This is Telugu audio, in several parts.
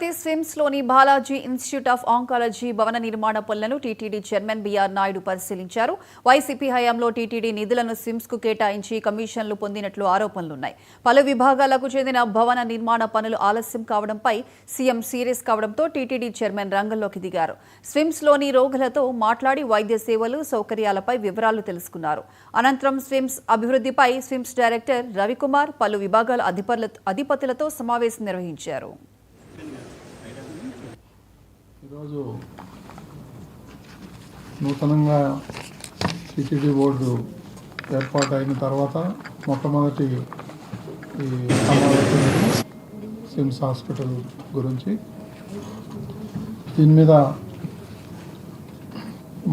స్విమ్స్లోని బాలాజీ ఇన్స్టిట్యూట్ ఆఫ్ ఆంకాలజీ భవన నిర్మాణ పనులను టీటీడీ చైర్మన్ బీఆర్ నాయుడు పరిశీలించారు. వైసీపీ హయాంలో టీటీడీ నిధులను స్విమ్స్కు కేటాయించి కమిషన్లు పొందినట్లు ఆరోపణలున్నాయి. పలు విభాగాలకు చెందిన భవన నిర్మాణ పనులు ఆలస్యం కావడంపై సీఎం సీరియస్ కావడంతో టీటీడీ చైర్మన్ రంగంలోకి దిగారు. స్విమ్స్లోని రోగులతో మాట్లాడి వైద్య సేవలు, సౌకర్యాలపై వివరాలు తెలుసుకున్నారు. అనంతరం స్విమ్స్ అభివృద్ధిపై స్విమ్స్ డైరెక్టర్ రవికుమార్, పలు విభాగాల అధిపతులతో సమావేశం నిర్వహించారు. ఈరోజు నూతనంగా టీటీడీ బోర్డు ఏర్పాటు అయిన తర్వాత మొట్టమొదటి ఈ సమావేశం సిమ్స్ హాస్పిటల్ గురించి. దీని మీద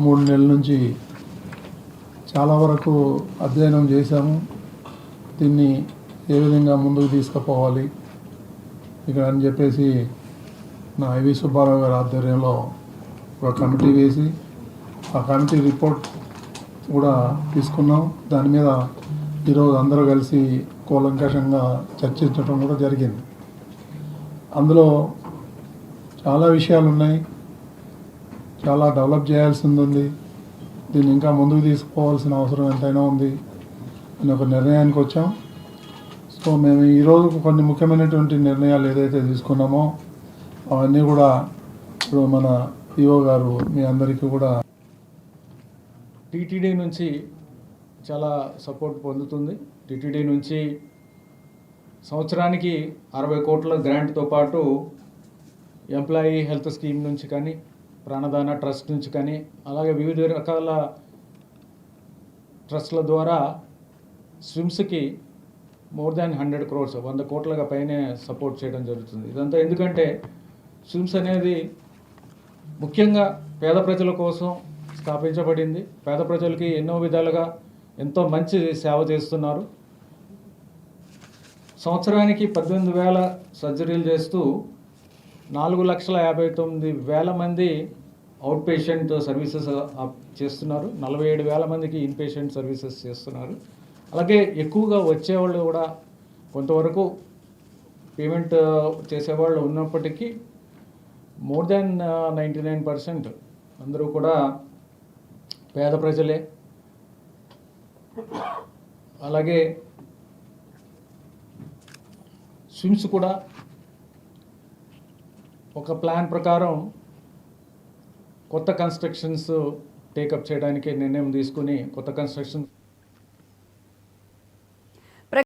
3 నెలల నుంచి చాలా వరకు అధ్యయనం చేశాము. దీన్ని ఏ విధంగా ముందుకు తీసుకుపోవాలి ఇక్కడ అని చెప్పేసి నా ఐవి సుబ్బారావు గారి ఆధ్వర్యంలో ఒక కమిటీ వేసి ఆ కమిటీ రిపోర్ట్ కూడా తీసుకున్నాం. దాని మీద ఈరోజు అందరూ కలిసి కూలంకషంగా చర్చించడం కూడా జరిగింది. అందులో చాలా విషయాలు ఉన్నాయి, చాలా డెవలప్ చేయాల్సింది ఉంది, దీన్ని ఇంకా ముందుకు తీసుకుపోవాల్సిన అవసరం ఎంతైనా ఉంది అని ఒక నిర్ణయానికి వచ్చాం. సో మేము ఈరోజు కొన్ని ముఖ్యమైనటువంటి నిర్ణయాలు ఏదైతే తీసుకున్నామో అవన్నీ కూడా ఇప్పుడు మన ఈఓ గారు మీ అందరికీ కూడా టీటీడీ నుంచి చాలా సపోర్ట్ పొందుతుంది. టీటీడీ నుంచి సంవత్సరానికి 60 కోట్ల గ్రాంట్తో పాటు ఎంప్లాయీ హెల్త్ స్కీమ్ నుంచి కానీ, ప్రాణదాన ట్రస్ట్ నుంచి కానీ, అలాగే వివిధ రకాల ట్రస్ట్ల ద్వారా స్విమ్స్కి మోర్ దాన్ 100 crores 100 కోట్లగా పైనే సపోర్ట్ చేయడం జరుగుతుంది. ఇదంతా ఎందుకంటే స్విమ్స్ అనేది ముఖ్యంగా పేద ప్రజల కోసం స్థాపించబడింది. పేద ప్రజలకి ఎన్నో విధాలుగా ఎంతో మంచి సేవ చేస్తున్నారు. సంవత్సరానికి 18,000 సర్జరీలు చేస్తూ 4,59,000 మంది అవుట్ పేషెంట్ సర్వీసెస్ చేస్తున్నారు. 47,000 మందికి ఇన్ పేషెంట్ సర్వీసెస్ చేస్తున్నారు. అలాగే ఎక్కువగా వచ్చేవాళ్ళు కూడా కొంతవరకు పేమెంట్ చేసేవాళ్ళు ఉన్నప్పటికీ మోర్ దాన్ 99% అందరూ కూడా పేద ప్రజలే. అలాగే స్విమ్స్ కూడా ఒక ప్లాన్ ప్రకారం కొత్త కన్స్ట్రక్షన్స్ టేకప్ చేయడానికి నిర్ణయం తీసుకుని కొత్త కన్స్ట్రక్షన్